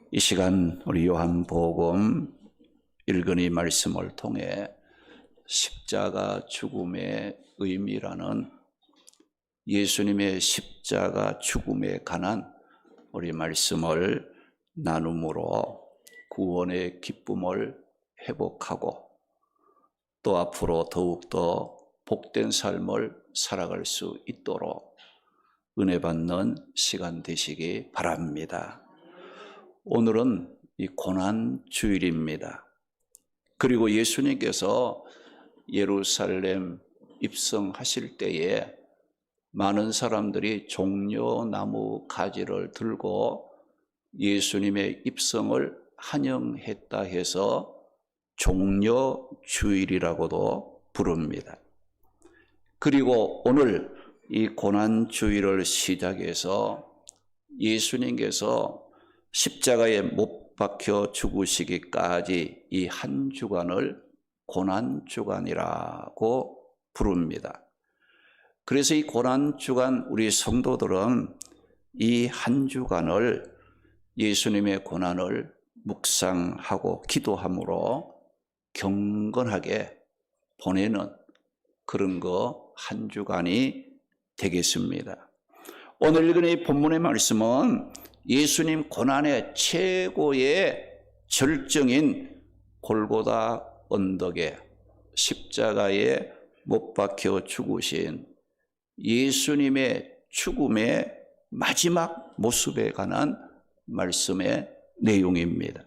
이 시간 우리 요한복음 읽은이 말씀을 통해 십자가 죽음의 의미라는 예수님의 십자가 죽음에 관한 우리 말씀을 나눔으로 구원의 기쁨을 회복하고 또 앞으로 더욱더 복된 삶을 살아갈 수 있도록 은혜 받는 시간 되시기 바랍니다. 오늘은 이 고난주일입니다. 그리고 예수님께서 예루살렘 입성하실 때에 많은 사람들이 종려나무 가지를 들고 예수님의 입성을 환영했다 해서 종려주일이라고도 부릅니다. 그리고 오늘 이 고난주일을 시작해서 예수님께서 십자가에 못 박혀 죽으시기까지 이 한 주간을 고난주간이라고 부릅니다. 그래서 이 고난주간 우리 성도들은 이 한 주간을 예수님의 고난을 묵상하고 기도함으로 경건하게 보내는 그런 한 주간이 되겠습니다. 오늘 읽은 이 본문의 말씀은 예수님 고난의 최고의 절정인 골고다 언덕에 십자가에 못 박혀 죽으신 예수님의 죽음의 마지막 모습에 관한 말씀의 내용입니다.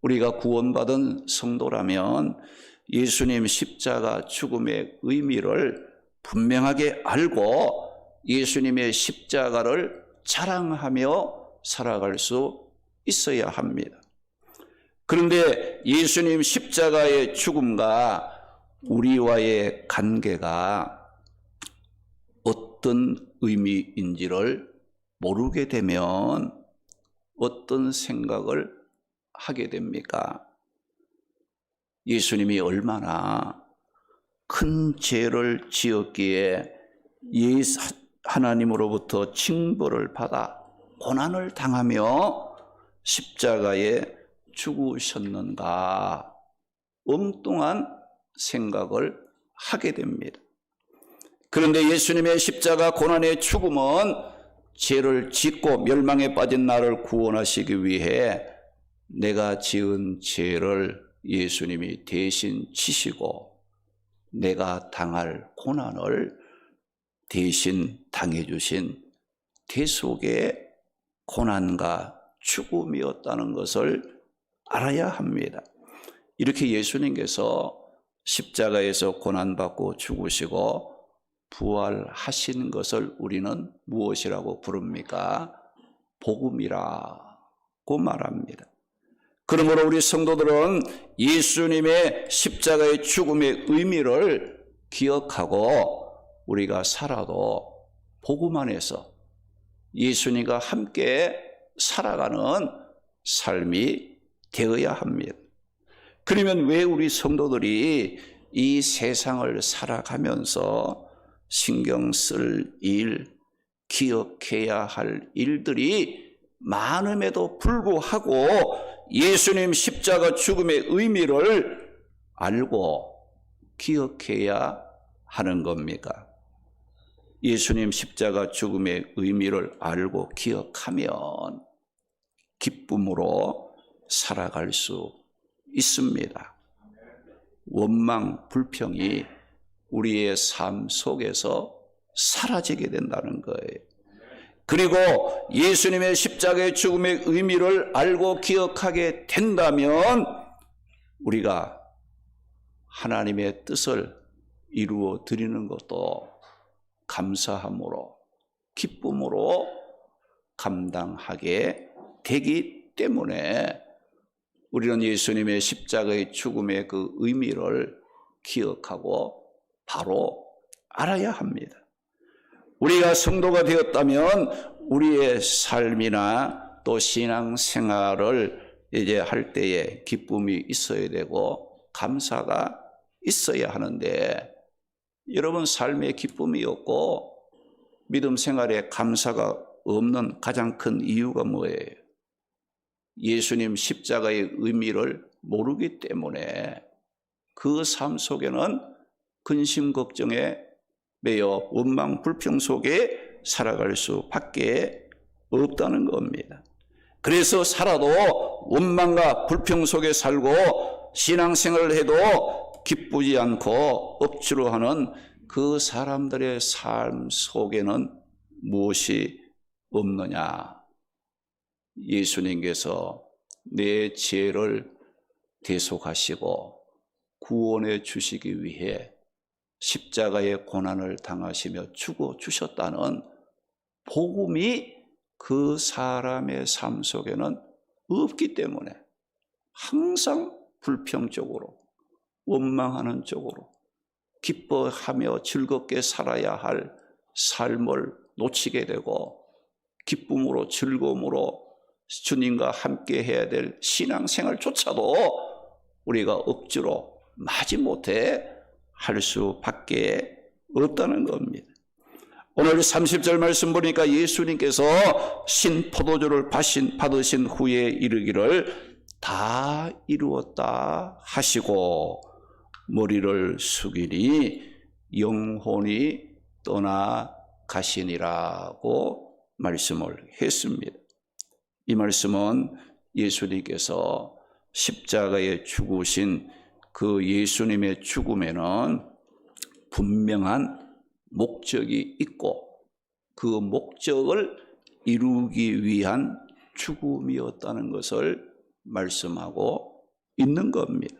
우리가 구원받은 성도라면 예수님 십자가 죽음의 의미를 분명하게 알고 예수님의 십자가를 자랑하며 살아갈 수 있어야 합니다. 그런데 예수님 십자가의 죽음과 우리와의 관계가 어떤 의미인지를 모르게 되면 어떤 생각을 하게 됩니까? 예수님이 얼마나 큰 죄를 지었기에 하나님으로부터 징벌을 받아 고난을 당하며 십자가에 죽으셨는가 엉뚱한 생각을 하게 됩니다. 그런데 예수님의 십자가 고난의 죽음은 죄를 짓고 멸망에 빠진 나를 구원하시기 위해 내가 지은 죄를 예수님이 대신 지시고 내가 당할 고난을 대신 당해주신 대속의 고난과 죽음이었다는 것을 알아야 합니다. 이렇게 예수님께서 십자가에서 고난받고 죽으시고 부활하신 것을 우리는 무엇이라고 부릅니까? 복음이라고 말합니다. 그러므로 우리 성도들은 예수님의 십자가의 죽음의 의미를 기억하고 우리가 살아도 복음 안에서 예수님과 함께 살아가는 삶이 되어야 합니다. 그러면 왜 우리 성도들이 이 세상을 살아가면서 신경 쓸 일, 기억해야 할 일들이 많음에도 불구하고 예수님 십자가 죽음의 의미를 알고 기억해야 하는 겁니까? 예수님 십자가 죽음의 의미를 알고 기억하면 기쁨으로 살아갈 수 있습니다. 원망, 불평이 우리의 삶 속에서 사라지게 된다는 거예요. 그리고 예수님의 십자가의 죽음의 의미를 알고 기억하게 된다면 우리가 하나님의 뜻을 이루어 드리는 것도 감사함으로 기쁨으로 감당하게 되기 때문에 우리는 예수님의 십자가의 죽음의 그 의미를 기억하고 바로 알아야 합니다. 우리가 성도가 되었다면 우리의 삶이나 또 신앙생활을 이제 할 때에 기쁨이 있어야 되고 감사가 있어야 하는데 여러분 삶에 기쁨이 없고 믿음 생활에 감사가 없는 가장 큰 이유가 뭐예요? 예수님 십자가의 의미를 모르기 때문에 그 삶 속에는 근심 걱정에 매여 원망 불평 속에 살아갈 수밖에 없다는 겁니다. 그래서 살아도 원망과 불평 속에 살고 신앙생활을 해도 기쁘지 않고 억지로 하는 그 사람들의 삶 속에는 무엇이 없느냐? 예수님께서 내 죄를 대속하시고 구원해 주시기 위해 십자가의 고난을 당하시며 죽어 주셨다는 복음이 그 사람의 삶 속에는 없기 때문에 항상 불평적으로 원망하는 쪽으로 기뻐하며 즐겁게 살아야 할 삶을 놓치게 되고 기쁨으로 즐거움으로 주님과 함께 해야 될 신앙생활조차도 우리가 억지로 마지못해 할 수밖에 없다는 겁니다. 오늘 30절 말씀 보니까 예수님께서 신포도주를 받으신 후에 이르기를 다 이루었다 하시고 머리를 숙이니 영혼이 떠나가시니라고 말씀을 했습니다. 이 말씀은 예수님께서 십자가에 죽으신 그 예수님의 죽음에는 분명한 목적이 있고 그 목적을 이루기 위한 죽음이었다는 것을 말씀하고 있는 겁니다.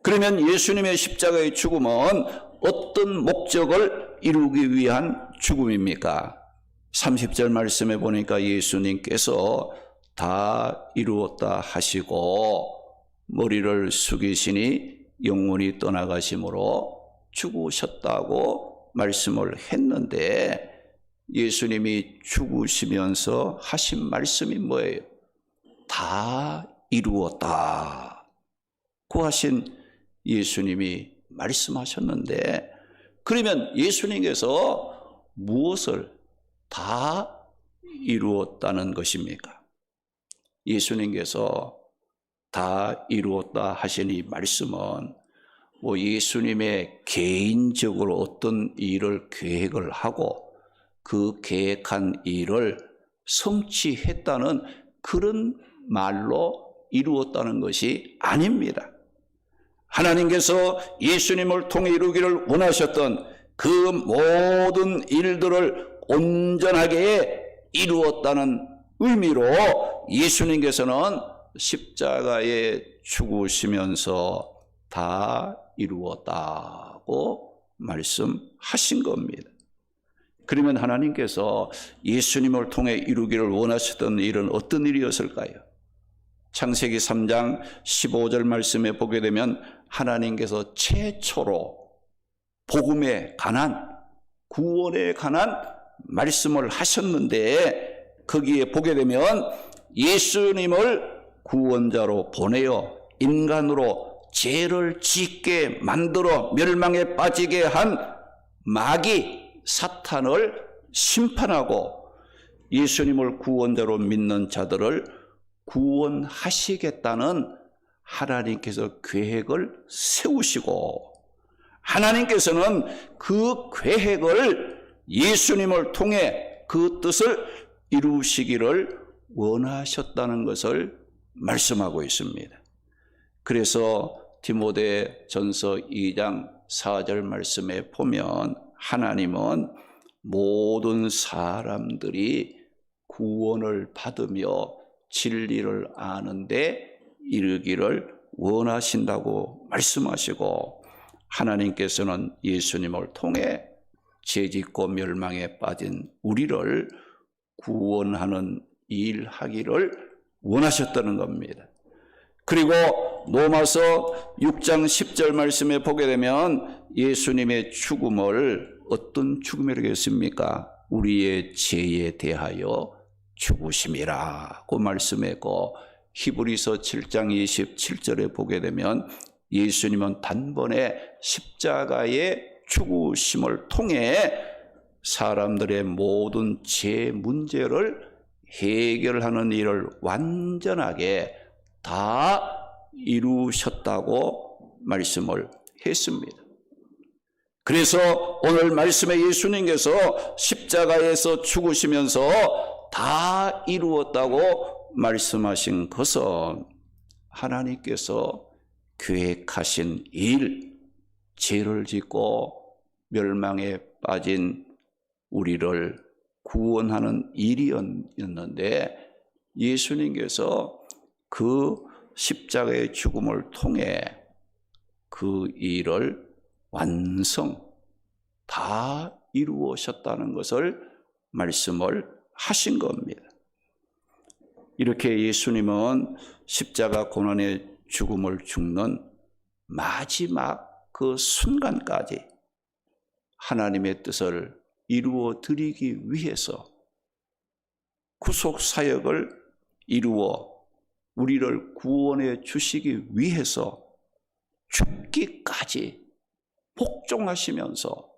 그러면 예수님의 십자가의 죽음은 어떤 목적을 이루기 위한 죽음입니까? 30절 말씀에 보니까 예수님께서 다 이루었다 하시고 머리를 숙이시니 영혼이 떠나가심으로 죽으셨다고 말씀을 했는데 예수님이 죽으시면서 하신 말씀이 뭐예요? 다 이루었다 고 하신 예수님이 말씀하셨는데 그러면 예수님께서 무엇을 다 이루었다는 것입니까? 예수님께서 다 이루었다 하신 이 말씀은 예수님의 개인적으로 어떤 일을 계획을 하고 그 계획한 일을 성취했다는 그런 말로 이루었다는 것이 아닙니다. 하나님께서 예수님을 통해 이루기를 원하셨던 그 모든 일들을 온전하게 이루었다는 의미로 예수님께서는 십자가에 죽으시면서 다 이루었다고 말씀하신 겁니다. 그러면 하나님께서 예수님을 통해 이루기를 원하셨던 일은 어떤 일이었을까요? 창세기 3장 15절 말씀에 보게 되면 하나님께서 최초로 복음에 관한 구원에 관한 말씀을 하셨는데 거기에 보게 되면 예수님을 구원자로 보내어 인간으로 죄를 짓게 만들어 멸망에 빠지게 한 마귀 사탄을 심판하고 예수님을 구원자로 믿는 자들을 구원하시겠다는 하나님께서 계획을 세우시고 하나님께서는 그 계획을 예수님을 통해 그 뜻을 이루시기를 원하셨다는 것을 말씀하고 있습니다. 그래서 디모데전서 2장 4절 말씀에 보면 하나님은 모든 사람들이 구원을 받으며 진리를 아는데 이르기를 원하신다고 말씀하시고 하나님께서는 예수님을 통해 죄짓고 멸망에 빠진 우리를 구원하는 일하기를 원하셨다는 겁니다. 그리고 로마서 6장 10절 말씀에 보게 되면 예수님의 죽음을 어떤 죽음이라고 했습니까? 우리의 죄에 대하여 죽으심이라고 말씀했고 히브리서 7장 27절에 보게 되면 예수님은 단번에 십자가의 죽으심을 통해 사람들의 모든 죄 문제를 해결하는 일을 완전하게 다 이루셨다고 말씀을 했습니다. 그래서 오늘 말씀에 예수님께서 십자가에서 죽으시면서 다 이루었다고 말씀하신 것은 하나님께서 계획하신 일, 죄를 짓고 멸망에 빠진 우리를 구원하는 일이었는데 예수님께서 그 십자가의 죽음을 통해 그 일을 다 이루으셨다는 것을 말씀을 하신 겁니다. 이렇게 예수님은 십자가 고난의 죽음을 죽는 마지막 그 순간까지 하나님의 뜻을 이루어 드리기 위해서 구속 사역을 이루어 우리를 구원해 주시기 위해서 죽기까지 복종하시면서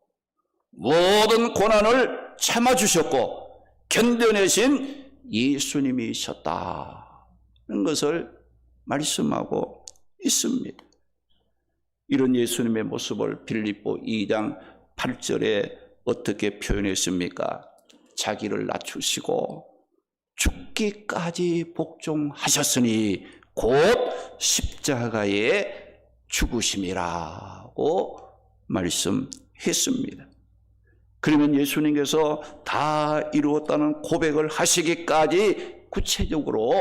모든 고난을 참아주셨고 견뎌내신 예수님이셨다는 것을 말씀하고 있습니다. 이런 예수님의 모습을 빌립보 2장 8절에 어떻게 표현했습니까? 자기를 낮추시고 죽기까지 복종하셨으니 곧 십자가에 죽으심이라고 말씀했습니다. 그러면 예수님께서 다 이루었다는 고백을 하시기까지 구체적으로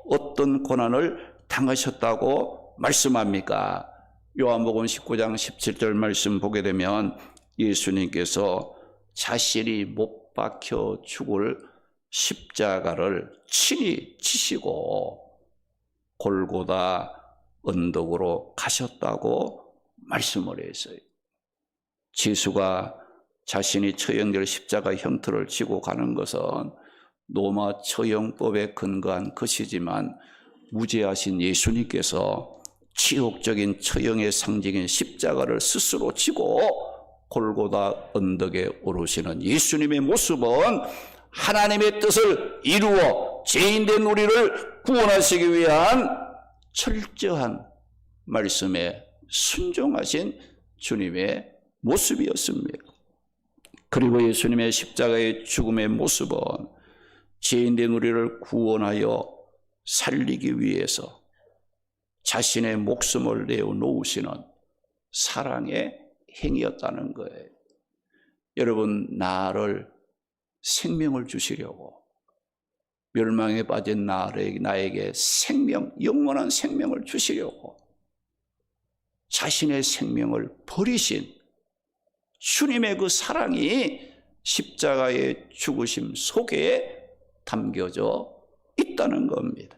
어떤 고난을 당하셨다고 말씀합니까? 요한복음 19장 17절 말씀 보게 되면 예수님께서 자신이 못 박혀 죽을 십자가를 친히 지시고 골고다 언덕으로 가셨다고 말씀을 했어요. 예수가 자신이 처형될 십자가 형틀을 지고 가는 것은 로마 처형법에 근거한 것이지만 무죄하신 예수님께서 치욕적인 처형의 상징인 십자가를 스스로 지고 골고다 언덕에 오르시는 예수님의 모습은 하나님의 뜻을 이루어 죄인된 우리를 구원하시기 위한 철저한 말씀에 순종하신 주님의 모습이었습니다. 그리고 예수님의 십자가의 죽음의 모습은 죄인된 우리를 구원하여 살리기 위해서 자신의 목숨을 내어놓으시는 사랑의 행위였다는 거예요. 여러분, 나를 생명을 주시려고 멸망에 빠진 나에게 생명, 영원한 생명을 주시려고 자신의 생명을 버리신 주님의 그 사랑이 십자가의 죽으심 속에 담겨져 있다는 겁니다.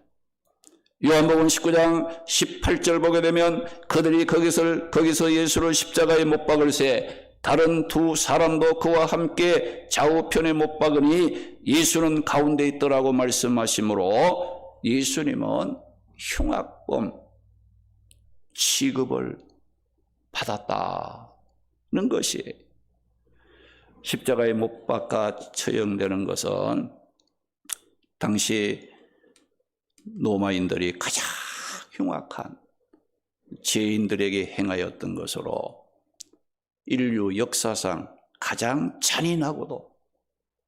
요한복음 19장 18절 보게 되면 그들이 거기서 예수를 십자가에 못 박을새 다른 두 사람도 그와 함께 좌우편에 못 박으니 예수는 가운데 있더라고 말씀하시므로 예수님은 흉악범 취급을 받았다는 것이에요. 십자가에 못 박아 처형되는 것은 당시 로마인들이 가장 흉악한 죄인들에게 행하였던 것으로 인류 역사상 가장 잔인하고도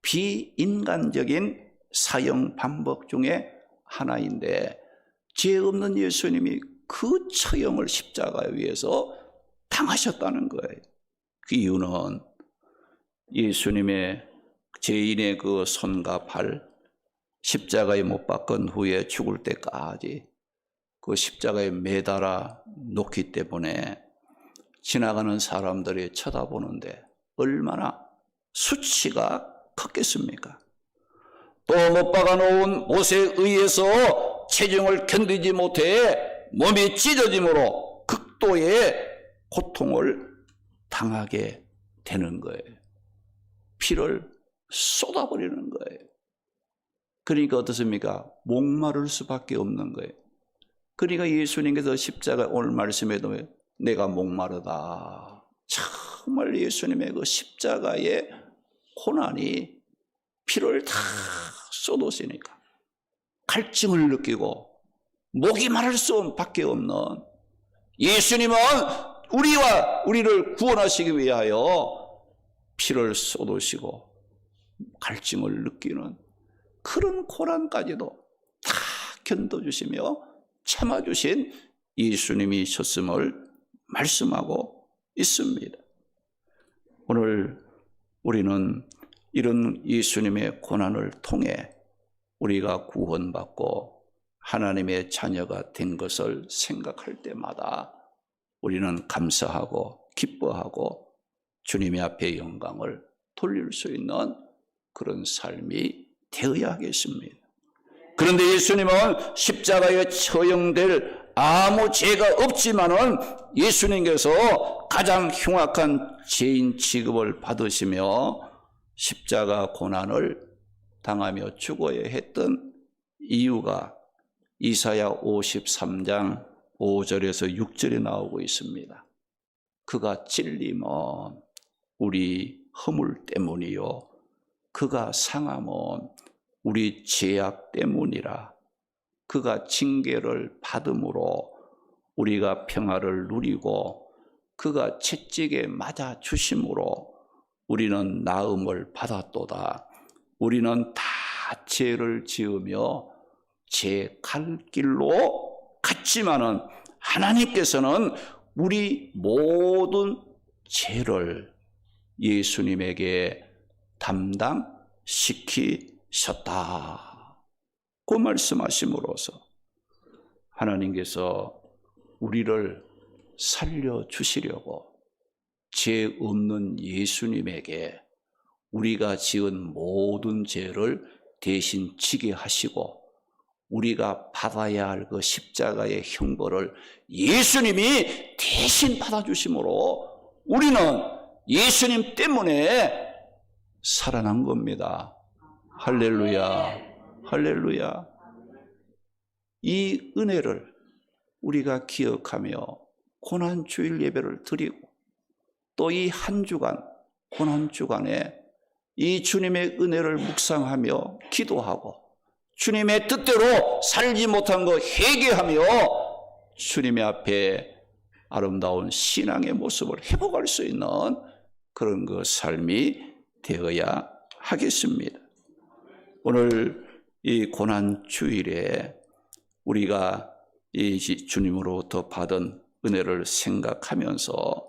비인간적인 사형 방법 중에 하나인데 죄 없는 예수님이 그 처형을 십자가에 위해서 당하셨다는 거예요. 그 이유는 예수님의 죄인의 그 손과 발 십자가에 못 박은 후에 죽을 때까지 그 십자가에 매달아 놓기 때문에 지나가는 사람들이 쳐다보는데 얼마나 수치가 컸겠습니까? 또 못 박아 놓은 못에 의해서 체중을 견디지 못해 몸이 찢어짐으로 극도의 고통을 당하게 되는 거예요. 피를 쏟아버리는 거예요. 그러니까 어떻습니까? 목마를 수밖에 없는 거예요. 그러니까 예수님께서 십자가 오늘 말씀에도 내가 목마르다. 정말 예수님의 그 십자가의 고난이 피를 다 쏟으시니까 갈증을 느끼고 목이 마를 수밖에 없는 예수님은 우리를 구원하시기 위하여 피를 쏟으시고 갈증을 느끼는 그런 고난까지도 다 견뎌주시며 참아주신 예수님이셨음을 말씀하고 있습니다. 오늘 우리는 이런 예수님의 고난을 통해 우리가 구원받고 하나님의 자녀가 된 것을 생각할 때마다 우리는 감사하고 기뻐하고 주님의 앞에 영광을 돌릴 수 있는 그런 삶이 되어야 하겠습니다. 그런데 예수님은 십자가에 처형될 아무 죄가 없지만은 예수님께서 가장 흉악한 죄인 취급을 받으시며 십자가 고난을 당하며 죽어야 했던 이유가 이사야 53장 5절에서 6절에 나오고 있습니다. 그가 찔림은 우리 허물 때문이요 그가 상함은 우리 죄악 때문이라. 그가 징계를 받음으로 우리가 평화를 누리고 그가 채찍에 맞아 주심으로 우리는 나음을 받았도다. 우리는 다 죄를 지으며 죄 갈 길로 갔지만은 하나님께서는 우리 모든 죄를 예수님에게 담당시키셨다. 그 말씀하심으로써 하나님께서 우리를 살려주시려고 죄 없는 예수님에게 우리가 지은 모든 죄를 대신 지게 하시고 우리가 받아야 할 그 십자가의 형벌을 예수님이 대신 받아주심으로 우리는 예수님 때문에 살아난 겁니다. 할렐루야, 할렐루야. 이 은혜를 우리가 기억하며 고난주일 예배를 드리고 또 이 한 주간 고난주간에 이 주님의 은혜를 묵상하며 기도하고 주님의 뜻대로 살지 못한 거 회개하며 주님의 앞에 아름다운 신앙의 모습을 회복할 수 있는 그런 그 삶이 되어야 하겠습니다. 오늘 이 고난주일에 우리가 이 주님으로부터 받은 은혜를 생각하면서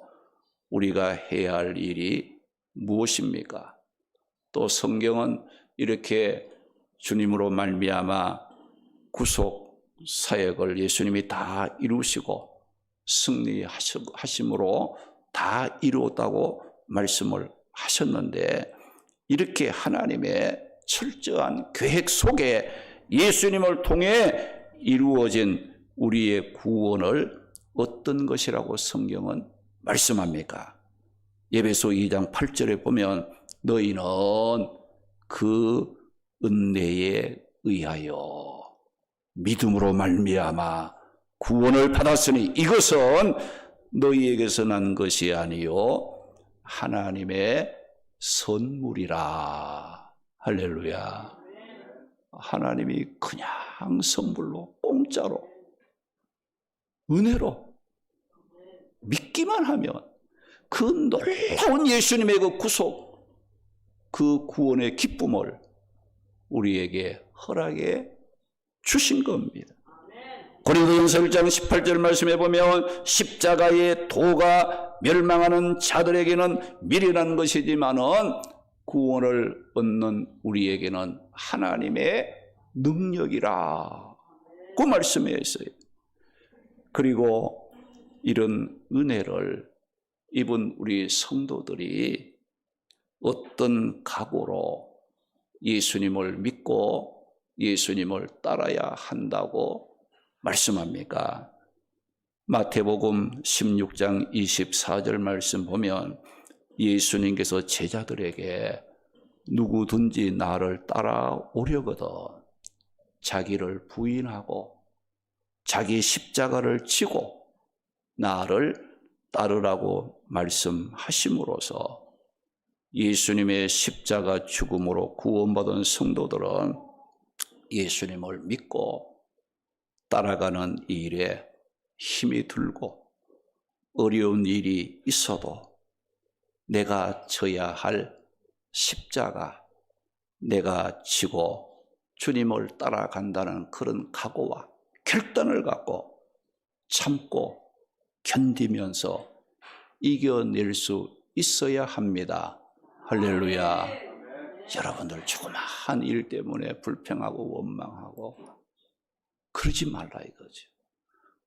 우리가 해야 할 일이 무엇입니까? 또 성경은 이렇게 주님으로 말미암아 구속 사역을 예수님이 다 이루시고 승리하심으로 다 이루었다고 말씀을 하셨는데 이렇게 하나님의 철저한 계획 속에 예수님을 통해 이루어진 우리의 구원을 어떤 것이라고 성경은 말씀합니까? 에베소 2장 8절에 보면 너희는 그 은혜에 의하여 믿음으로 말미암아 구원을 받았으니 이것은 너희에게서 난 것이 아니요 하나님의 선물이라. 할렐루야. 하나님이 그냥 선물로 공짜로 은혜로 믿기만 하면 그 놀라운 예수님의 그 구속 그 구원의 기쁨을 우리에게 허락해 주신 겁니다. 고린도전서 1장 18절 말씀해 보면 십자가의 도가 멸망하는 자들에게는 미련한 것이지만은 구원을 얻는 우리에게는 하나님의 능력이라. 그 말씀에 있어요. 그리고 이런 은혜를 입은 우리 성도들이 어떤 각오로 예수님을 믿고 예수님을 따라야 한다고 말씀합니까? 마태복음 16장 24절 말씀 보면 예수님께서 제자들에게 누구든지 나를 따라오려거든 자기를 부인하고 자기 십자가를 지고 나를 따르라고 말씀하심으로써 예수님의 십자가 죽음으로 구원받은 성도들은 예수님을 믿고 따라가는 이 일에 힘이 들고 어려운 일이 있어도 내가 져야 할 십자가, 내가 지고 주님을 따라간다는 그런 각오와 결단을 갖고 참고 견디면서 이겨낼 수 있어야 합니다. 할렐루야. 여러분들 조그마한 일 때문에 불평하고 원망하고 그러지 말라 이거죠.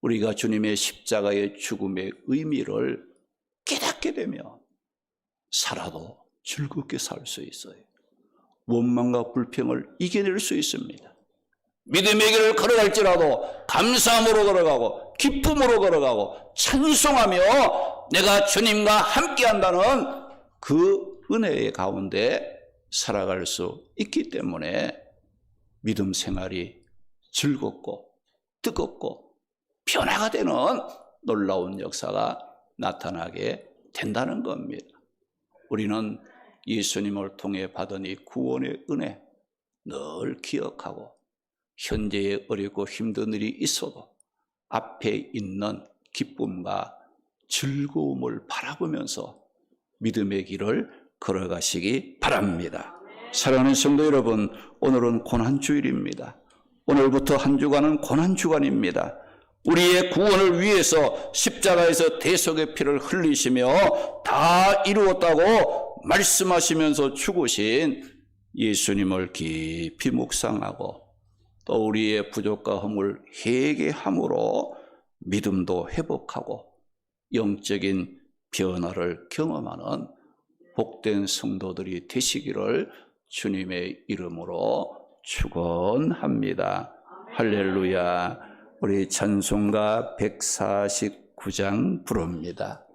우리가 주님의 십자가의 죽음의 의미를 깨닫게 되면 살아도 즐겁게 살 수 있어요. 원망과 불평을 이겨낼 수 있습니다. 믿음의 길을 걸어갈지라도 감사함으로 걸어가고 기쁨으로 걸어가고 찬송하며 내가 주님과 함께한다는 그 은혜의 가운데 살아갈 수 있기 때문에 믿음 생활이 즐겁고 뜨겁고 변화가 되는 놀라운 역사가 나타나게 된다는 겁니다. 우리는 예수님을 통해 받은 이 구원의 은혜 늘 기억하고 현재에 어렵고 힘든 일이 있어도 앞에 있는 기쁨과 즐거움을 바라보면서 믿음의 길을 걸어가시기 바랍니다. 사랑하는 성도 여러분, 오늘은 고난주일입니다. 오늘부터 한 주간은 고난주간입니다. 우리의 구원을 위해서 십자가에서 대속의 피를 흘리시며 다 이루었다고 말씀하시면서 죽으신 예수님을 깊이 묵상하고 또 우리의 부족과 허물 회개함으로 믿음도 회복하고 영적인 변화를 경험하는 복된 성도들이 되시기를 주님의 이름으로 축원합니다. 할렐루야. 우리 찬송가 149장 부릅니다.